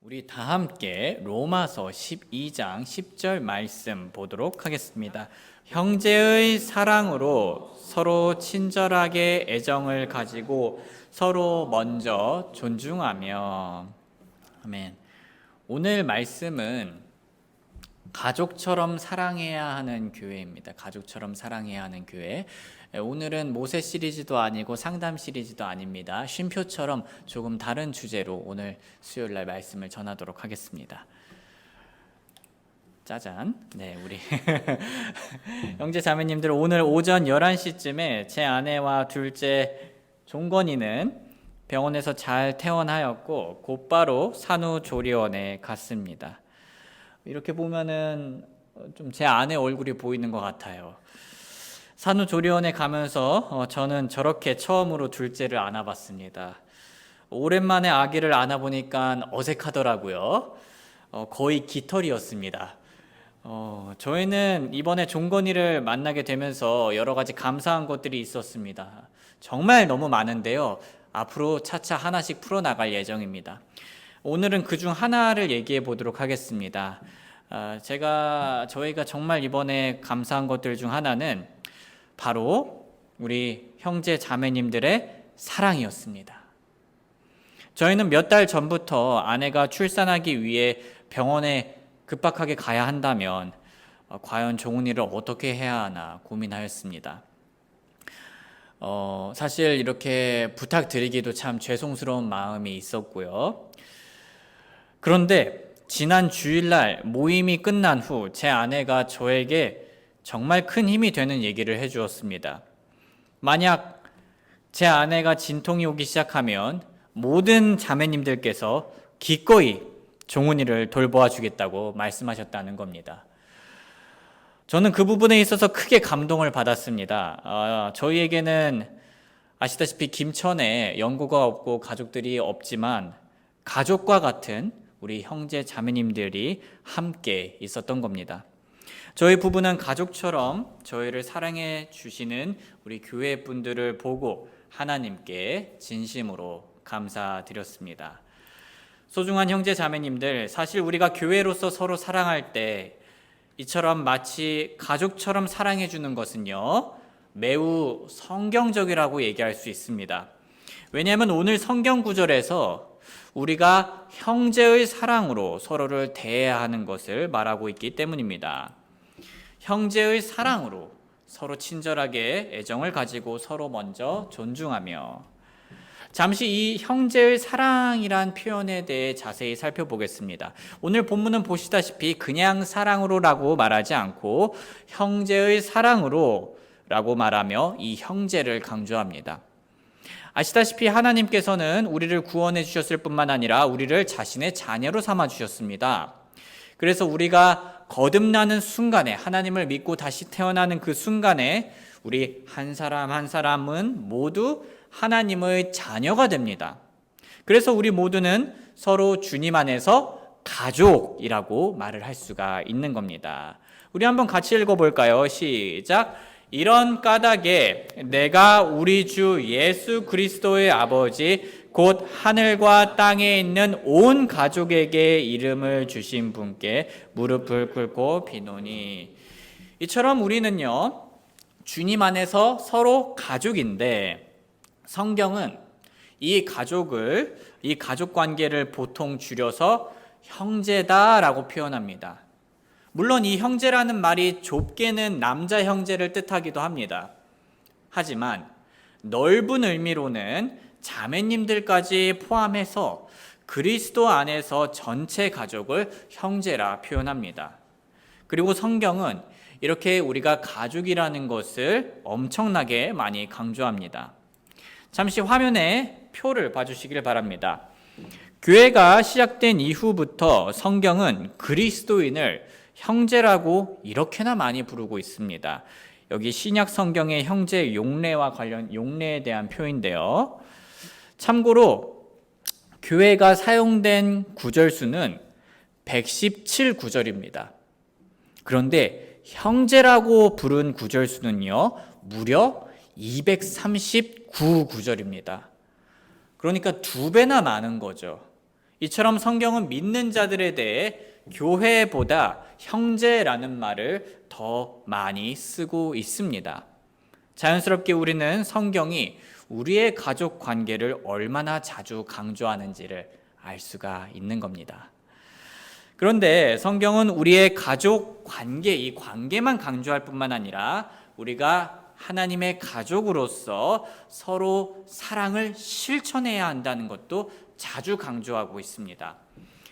우리 다 함께 로마서 12장 10절 말씀 보도록 하겠습니다. 형제의 사랑으로 서로 친절하게 애정을 가지고 서로 먼저 존중하며. 아멘. 오늘 말씀은 가족처럼 사랑해야 하는 교회입니다. 가족처럼 사랑해야 하는 교회. 오늘은 모세 시리즈도 아니고 상담 시리즈도 아닙니다. 쉼표처럼 조금 다른 주제로 오늘 수요일 날 말씀을 전하도록 하겠습니다. 짜잔. 네, 우리 형제 자매님들, 오늘 오전 11시쯤에 제 아내와 둘째 종건이는 병원에서 잘 퇴원하였고 곧바로 산후조리원에 갔습니다. 이렇게 보면은 좀 제 아내 얼굴이 보이는 것 같아요. 산후조리원에 가면서 저는 저렇게 처음으로 둘째를 안아봤습니다. 오랜만에 아기를 안아보니까 어색하더라고요. 거의 깃털이었습니다. 저희는 이번에 종건이를 만나게 되면서 여러 가지 감사한 것들이 있었습니다. 정말 너무 많은데요. 앞으로 차차 하나씩 풀어나갈 예정입니다. 오늘은 그중 하나를 얘기해 보도록 하겠습니다. 저희가 정말 이번에 감사한 것들 중 하나는 바로 우리 형제 자매님들의 사랑이었습니다. 저희는 몇 달 전부터 아내가 출산하기 위해 병원에 급박하게 가야 한다면 과연 종훈이를 어떻게 해야 하나 고민하였습니다. 사실 이렇게 부탁드리기도 참 죄송스러운 마음이 있었고요. 그런데 지난 주일날 모임이 끝난 후 제 아내가 저에게 정말 큰 힘이 되는 얘기를 해주었습니다. 만약 제 아내가 진통이 오기 시작하면 모든 자매님들께서 기꺼이 종훈이를 돌보아 주겠다고 말씀하셨다는 겁니다. 저는 그 부분에 있어서 크게 감동을 받았습니다. 저희에게는 아시다시피 김천에 연고가 없고 가족들이 없지만 가족과 같은 우리 형제 자매님들이 함께 있었던 겁니다. 저희 부부는 가족처럼 저희를 사랑해 주시는 우리 교회 분들을 보고 하나님께 진심으로 감사드렸습니다. 소중한 형제 자매님들, 사실 우리가 교회로서 서로 사랑할 때 이처럼 마치 가족처럼 사랑해 주는 것은요, 매우 성경적이라고 얘기할 수 있습니다. 왜냐하면 오늘 성경 구절에서 우리가 형제의 사랑으로 서로를 대해야 하는 것을 말하고 있기 때문입니다. 형제의 사랑으로 서로 친절하게 애정을 가지고 서로 먼저 존중하며. 잠시 이 형제의 사랑이란 표현에 대해 자세히 살펴보겠습니다. 오늘 본문은 보시다시피 그냥 사랑으로라고 말하지 않고 형제의 사랑으로라고 말하며 이 형제를 강조합니다. 아시다시피 하나님께서는 우리를 구원해 주셨을 뿐만 아니라 우리를 자신의 자녀로 삼아 주셨습니다. 그래서 우리가 거듭나는 순간에, 하나님을 믿고 다시 태어나는 그 순간에 우리 한 사람 한 사람은 모두 하나님의 자녀가 됩니다. 그래서 우리 모두는 서로 주님 안에서 가족이라고 말을 할 수가 있는 겁니다. 우리 한번 같이 읽어볼까요? 시작. 이런 까닭에 내가 우리 주 예수 그리스도의 아버지 곧 하늘과 땅에 있는 온 가족에게 이름을 주신 분께 무릎을 꿇고 비노니. 이처럼 우리는요, 주님 안에서 서로 가족인데 성경은 이 가족 관계를 보통 줄여서 형제다라고 표현합니다. 물론 이 형제라는 말이 좁게는 남자 형제를 뜻하기도 합니다. 하지만 넓은 의미로는 자매님들까지 포함해서 그리스도 안에서 전체 가족을 형제라 표현합니다. 그리고 성경은 이렇게 우리가 가족이라는 것을 엄청나게 많이 강조합니다. 잠시 화면에 표를 봐주시길 바랍니다. 교회가 시작된 이후부터 성경은 그리스도인을 형제라고 이렇게나 많이 부르고 있습니다. 여기 신약 성경의 형제 용례와 관련 용례에 대한 표인데요. 참고로 교회가 사용된 구절 수는 117구절입니다. 그런데 형제라고 부른 구절 수는요, 무려 239구절입니다. 그러니까 2배나 많은 거죠. 이처럼 성경은 믿는 자들에 대해 교회보다 형제라는 말을 더 많이 쓰고 있습니다. 자연스럽게 우리는 성경이 우리의 가족 관계를 얼마나 자주 강조하는지를 알 수가 있는 겁니다. 그런데 성경은 우리의 가족 관계, 이 관계만 강조할 뿐만 아니라 우리가 하나님의 가족으로서 서로 사랑을 실천해야 한다는 것도 자주 강조하고 있습니다.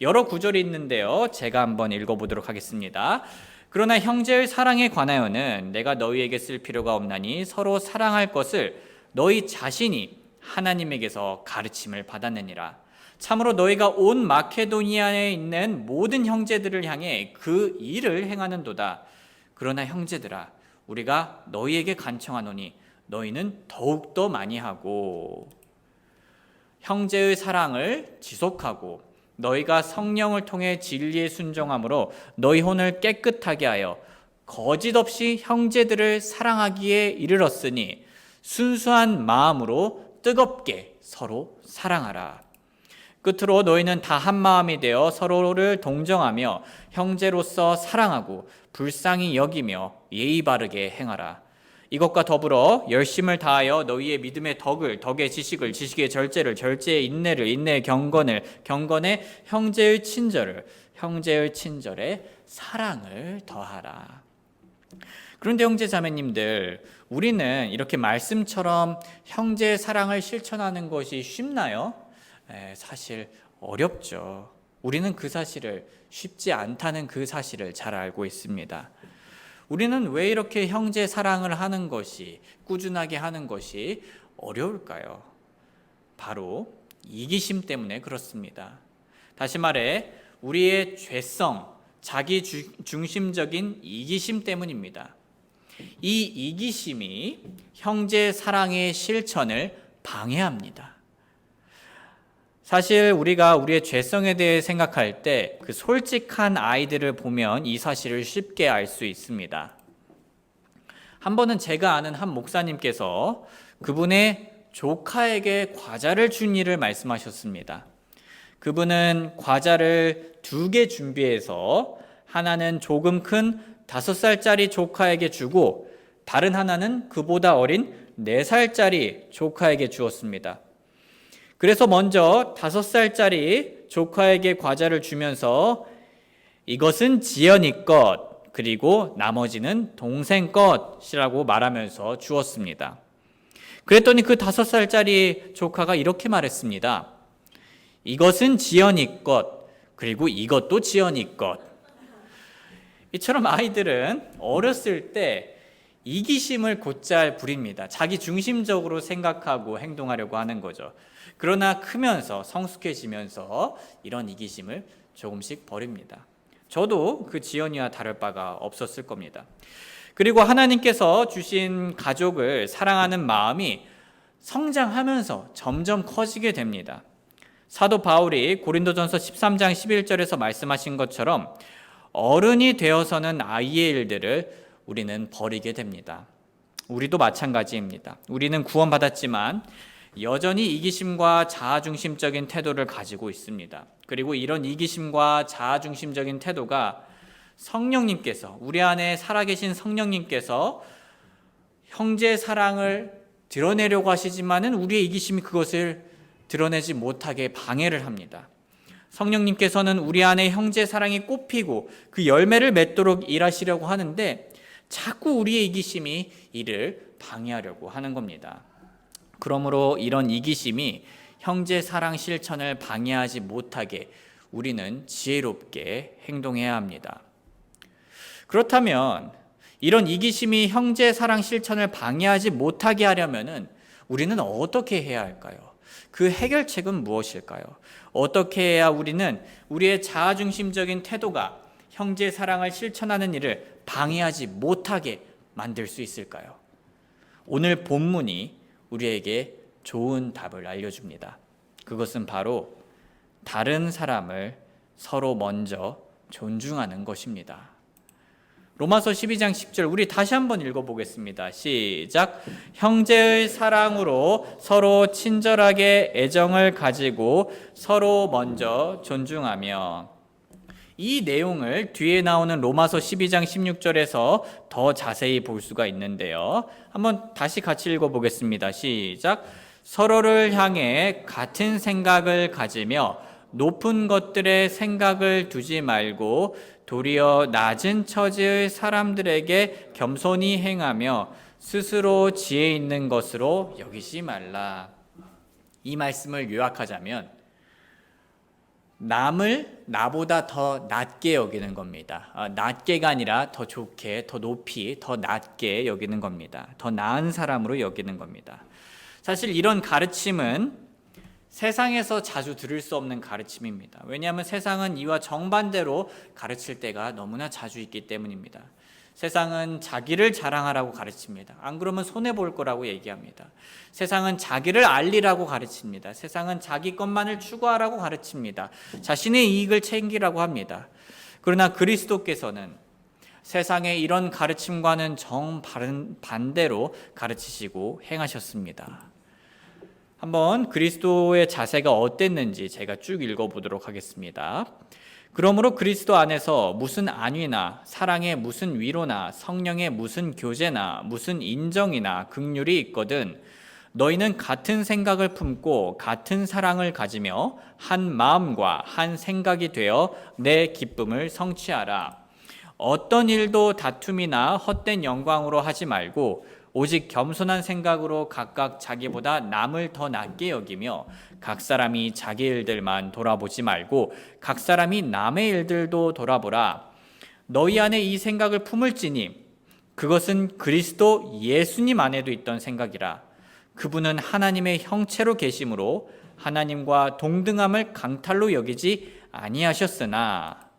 여러 구절이 있는데요. 제가 한번 읽어보도록 하겠습니다. 그러나 형제의 사랑에 관하여는 내가 너희에게 쓸 필요가 없나니 서로 사랑할 것을 너희 자신이 하나님에게서 가르침을 받았느니라. 참으로 너희가 온 마케도니아에 있는 모든 형제들을 향해 그 일을 행하는도다. 그러나 형제들아, 우리가 너희에게 간청하노니 너희는 더욱더 많이 하고 형제의 사랑을 지속하고 너희가 성령을 통해 진리에 순종함으로 너희 혼을 깨끗하게 하여 거짓 없이 형제들을 사랑하기에 이르렀으니 순수한 마음으로 뜨겁게 서로 사랑하라. 끝으로 너희는 다 한 마음이 되어 서로를 동정하며 형제로서 사랑하고 불쌍히 여기며 예의 바르게 행하라. 이것과 더불어 열심을 다하여 너희의 믿음의 덕을, 덕의 지식을, 지식의 절제를, 절제의 인내를, 인내의 경건을, 경건의 형제의 친절을, 형제의 친절에 사랑을 더하라. 그런데 형제 자매님들, 우리는 이렇게 말씀처럼 형제의 사랑을 실천하는 것이 쉽나요? 사실 어렵죠. 우리는 그 사실을, 쉽지 않다는 그 사실을 잘 알고 있습니다. 우리는 왜 이렇게 형제 사랑을 하는 것이, 꾸준하게 하는 것이 어려울까요? 바로 이기심 때문에 그렇습니다. 다시 말해 우리의 죄성, 자기 중심적인 이기심 때문입니다. 이 이기심이 형제 사랑의 실천을 방해합니다. 사실 우리가 우리의 죄성에 대해 생각할 때 그 솔직한 아이들을 보면 이 사실을 쉽게 알 수 있습니다. 한 번은 제가 아는 한 목사님께서 그분의 조카에게 과자를 준 일을 말씀하셨습니다. 그분은 과자를 2개 준비해서 하나는 조금 큰 5살짜리 조카에게 주고 다른 하나는 그보다 어린 4살짜리 조카에게 주었습니다. 그래서 먼저 5살짜리 조카에게 과자를 주면서 이것은 지연이 것, 그리고 나머지는 동생 것이라고 말하면서 주었습니다. 그랬더니 그 5살짜리 조카가 이렇게 말했습니다. 이것은 지연이 것, 그리고 이것도 지연이 것. 이처럼 아이들은 어렸을 때 이기심을 곧잘 부립니다. 자기 중심적으로 생각하고 행동하려고 하는 거죠. 그러나 크면서 성숙해지면서 이런 이기심을 조금씩 버립니다. 저도 그 지연이와 다를 바가 없었을 겁니다. 그리고 하나님께서 주신 가족을 사랑하는 마음이 성장하면서 점점 커지게 됩니다. 사도 바울이 고린도전서 13장 11절에서 말씀하신 것처럼 어른이 되어서는 아이의 일들을 우리는 버리게 됩니다. 우리도 마찬가지입니다. 우리는 구원받았지만 여전히 이기심과 자아중심적인 태도를 가지고 있습니다. 그리고 이런 이기심과 자아중심적인 태도가 성령님께서, 우리 안에 살아계신 성령님께서 형제 사랑을 드러내려고 하시지만은 우리의 이기심이 그것을 드러내지 못하게 방해를 합니다. 성령님께서는 우리 안에 형제 사랑이 꽃피고 그 열매를 맺도록 일하시려고 하는데 자꾸 우리의 이기심이 이를 방해하려고 하는 겁니다. 그러므로 이런 이기심이 형제 사랑 실천을 방해하지 못하게 우리는 지혜롭게 행동해야 합니다. 그렇다면 이런 이기심이 형제 사랑 실천을 방해하지 못하게 하려면은 우리는 어떻게 해야 할까요? 그 해결책은 무엇일까요? 어떻게 해야 우리는 우리의 자아중심적인 태도가 형제 사랑을 실천하는 일을 방해하지 못하게 만들 수 있을까요? 오늘 본문이 우리에게 좋은 답을 알려줍니다. 그것은 바로 다른 사람을 서로 먼저 존중하는 것입니다. 로마서 12장 10절 우리 다시 한번 읽어보겠습니다. 시작. 형제의 사랑으로 서로 친절하게 애정을 가지고 서로 먼저 존중하며. 이 내용을 뒤에 나오는 로마서 12장 16절에서 더 자세히 볼 수가 있는데요. 한번 다시 같이 읽어보겠습니다. 시작. 서로를 향해 같은 생각을 가지며 높은 것들의 생각을 두지 말고 도리어 낮은 처지의 사람들에게 겸손히 행하며 스스로 지혜 있는 것으로 여기지 말라. 이 말씀을 요약하자면 남을 나보다 더 낮게 여기는 겁니다. 낮게가 아니라 더 좋게, 더 높이, 더 낮게 여기는 겁니다. 더 나은 사람으로 여기는 겁니다. 사실 이런 가르침은 세상에서 자주 들을 수 없는 가르침입니다. 왜냐하면 세상은 이와 정반대로 가르칠 때가 너무나 자주 있기 때문입니다. 세상은 자기를 자랑하라고 가르칩니다. 안 그러면 손해볼 거라고 얘기합니다. 세상은 자기를 알리라고 가르칩니다. 세상은 자기 것만을 추구하라고 가르칩니다. 자신의 이익을 챙기라고 합니다. 그러나 그리스도께서는 세상의 이런 가르침과는 정반대로 가르치시고 행하셨습니다. 한번 그리스도의 자세가 어땠는지 제가 쭉 읽어보도록 하겠습니다. 그러므로 그리스도 안에서 무슨 안위나 사랑의 무슨 위로나 성령의 무슨 교제나 무슨 인정이나 긍휼이 있거든 너희는 같은 생각을 품고 같은 사랑을 가지며 한 마음과 한 생각이 되어 내 기쁨을 성취하라. 어떤 일도 다툼이나 헛된 영광으로 하지 말고 오직 겸손한 생각으로 각각 자기보다 남을 더 낮게 여기며 각 사람이 자기 일들만 돌아보지 말고 각 사람이 남의 일들도 돌아보라. 너희 안에 이 생각을 품을지니 그것은 그리스도 예수님 안에도 있던 생각이라. 그분은 하나님의 형체로 계심으로 하나님과 동등함을 강탈로 여기지 아니하셨으나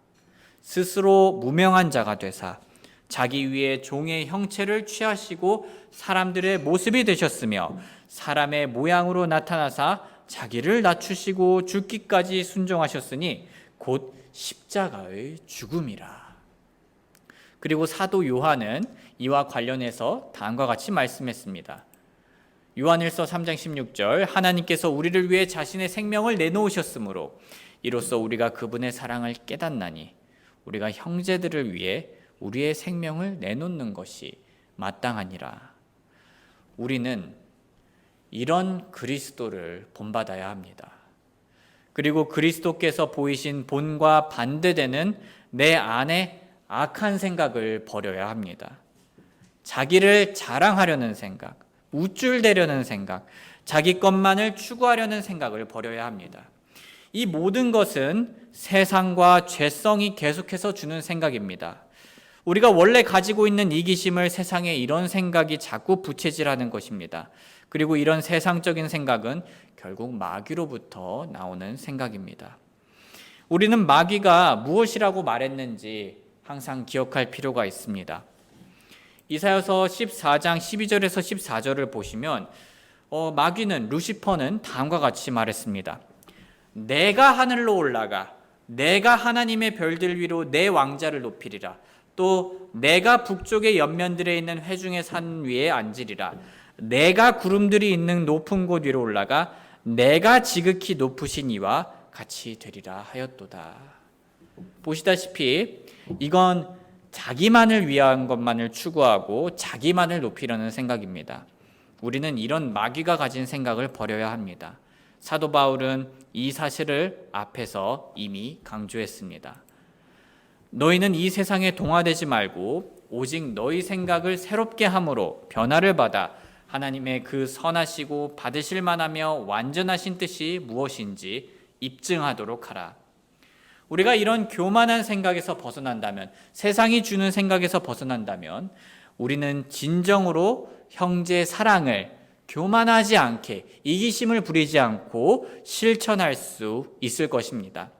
스스로 무명한 자가 되사 자기 위에 종의 형체를 취하시고 사람들의 모습이 되셨으며 사람의 모양으로 나타나사 자기를 낮추시고 죽기까지 순종하셨으니 곧 십자가의 죽음이라. 그리고 사도 요한은 이와 관련해서 다음과 같이 말씀했습니다. 요한일서 3장 16절 하나님께서 우리를 위해 자신의 생명을 내놓으셨으므로 이로써 우리가 그분의 사랑을 깨닫나니 우리가 형제들을 위해 우리의 생명을 내놓는 것이 마땅하니라. 우리는 이런 그리스도를 본받아야 합니다. 그리고 그리스도께서 보이신 본과 반대되는 내 안에 악한 생각을 버려야 합니다. 자기를 자랑하려는 생각, 우쭐대려는 생각, 자기 것만을 추구하려는 생각을 버려야 합니다. 이 모든 것은 세상과 죄성이 계속해서 주는 생각입니다. 우리가 원래 가지고 있는 이기심을 세상에 이런 생각이 자꾸 부채질하는 것입니다. 그리고 이런 세상적인 생각은 결국 마귀로부터 나오는 생각입니다. 우리는 마귀가 무엇이라고 말했는지 항상 기억할 필요가 있습니다. 이사야서 14장 12절에서 14절을 보시면 마귀는 루시퍼는 다음과 같이 말했습니다. 내가 하늘로 올라가 내가 하나님의 별들 위로 내 왕자를 높이리라. 또 내가 북쪽의 옆면들에 있는 회중의 산 위에 앉으리라. 내가 구름들이 있는 높은 곳 위로 올라가 내가 지극히 높으신 이와 같이 되리라 하였도다. 보시다시피 이건 자기만을 위한 것만을 추구하고 자기만을 높이려는 생각입니다. 우리는 이런 마귀가 가진 생각을 버려야 합니다. 사도 바울은 이 사실을 앞에서 이미 강조했습니다. 너희는 이 세상에 동화되지 말고 오직 너희 생각을 새롭게 함으로 변화를 받아 하나님의 그 선하시고 받으실 만하며 완전하신 뜻이 무엇인지 입증하도록 하라. 우리가 이런 교만한 생각에서 벗어난다면, 세상이 주는 생각에서 벗어난다면 우리는 진정으로 형제 사랑을 교만하지 않게 이기심을 부리지 않고 실천할 수 있을 것입니다.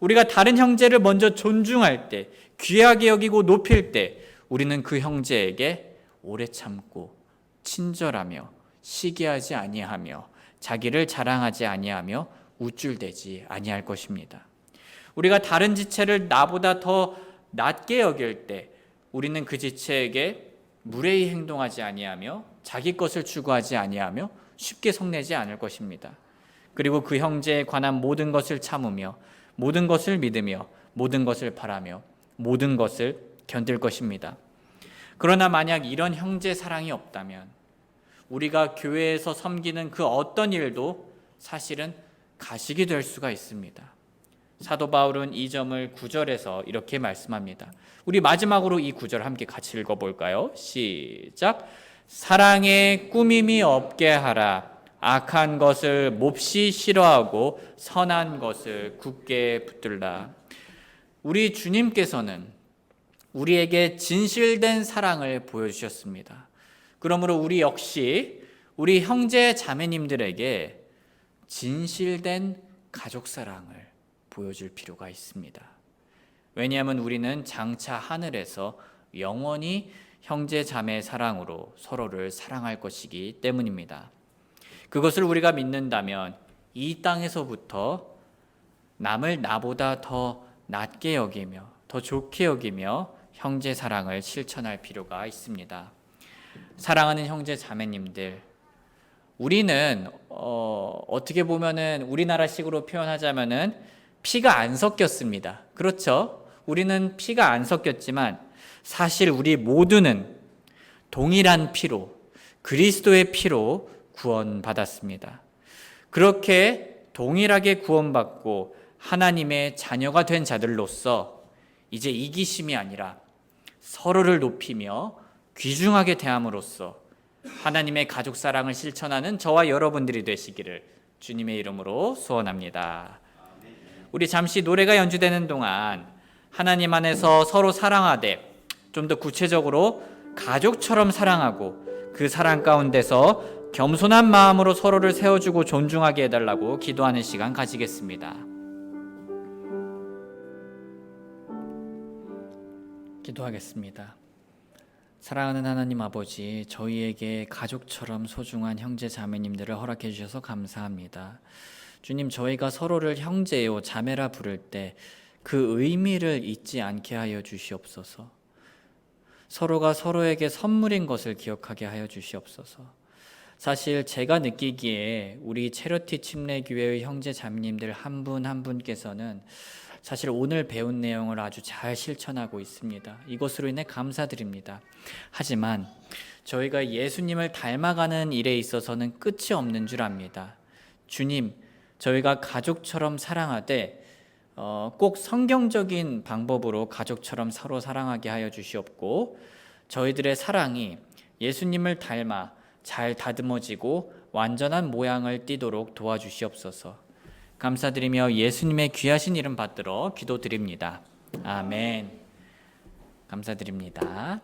우리가 다른 형제를 먼저 존중할 때, 귀하게 여기고 높일 때 우리는 그 형제에게 오래 참고 친절하며 시기하지 아니하며 자기를 자랑하지 아니하며 우쭐대지 아니할 것입니다. 우리가 다른 지체를 나보다 더 낮게 여길 때 우리는 그 지체에게 무례히 행동하지 아니하며 자기 것을 추구하지 아니하며 쉽게 성내지 않을 것입니다. 그리고 그 형제에 관한 모든 것을 참으며 모든 것을 믿으며 모든 것을 바라며 모든 것을 견딜 것입니다. 그러나 만약 이런 형제 사랑이 없다면 우리가 교회에서 섬기는 그 어떤 일도 사실은 가식이 될 수가 있습니다. 사도 바울은 이 점을 9절에서 이렇게 말씀합니다. 우리 마지막으로 이 9절 함께 같이 읽어볼까요? 시작. 사랑에 꾸밈이 없게 하라. 악한 것을 몹시 싫어하고 선한 것을 굳게 붙들라. 우리 주님께서는 우리에게 진실된 사랑을 보여주셨습니다. 그러므로 우리 역시 우리 형제 자매님들에게 진실된 가족 사랑을 보여줄 필요가 있습니다. 왜냐하면 우리는 장차 하늘에서 영원히 형제 자매 사랑으로 서로를 사랑할 것이기 때문입니다. 그것을 우리가 믿는다면 이 땅에서부터 남을 나보다 더 낮게 여기며 더 좋게 여기며 형제 사랑을 실천할 필요가 있습니다. 사랑하는 형제 자매님들, 우리는 어떻게 보면은 우리나라식으로 표현하자면은 피가 안 섞였습니다. 그렇죠? 우리는 피가 안 섞였지만 사실 우리 모두는 동일한 피로, 그리스도의 피로 구원받았습니다. 그렇게 동일하게 구원받고 하나님의 자녀가 된 자들로서 이제 이기심이 아니라 서로를 높이며 귀중하게 대함으로써 하나님의 가족 사랑을 실천하는 저와 여러분들이 되시기를 주님의 이름으로 소원합니다. 우리 잠시 노래가 연주되는 동안 하나님 안에서 서로 사랑하되 좀 더 구체적으로 가족처럼 사랑하고 그 사랑 가운데서 겸손한 마음으로 서로를 세워주고 존중하게 해달라고 기도하는 시간 가지겠습니다. 기도하겠습니다. 사랑하는 하나님 아버지, 저희에게 가족처럼 소중한 형제 자매님들을 허락해 주셔서 감사합니다. 주님, 저희가 서로를 형제요 자매라 부를 때 그 의미를 잊지 않게 하여 주시옵소서. 서로가 서로에게 선물인 것을 기억하게 하여 주시옵소서. 사실 제가 느끼기에 우리 체러티 침례교회의 형제 자매님들 한 분 한 분께서는 사실 오늘 배운 내용을 아주 잘 실천하고 있습니다. 이것으로 인해 감사드립니다. 하지만 저희가 예수님을 닮아가는 일에 있어서는 끝이 없는 줄 압니다. 주님, 저희가 가족처럼 사랑하되 꼭 성경적인 방법으로 가족처럼 서로 사랑하게 하여 주시옵고 저희들의 사랑이 예수님을 닮아 잘 다듬어지고 완전한 모양을 띠도록 도와주시옵소서. 감사드리며 예수님의 귀하신 이름 받들어 기도드립니다. 아멘. 감사드립니다.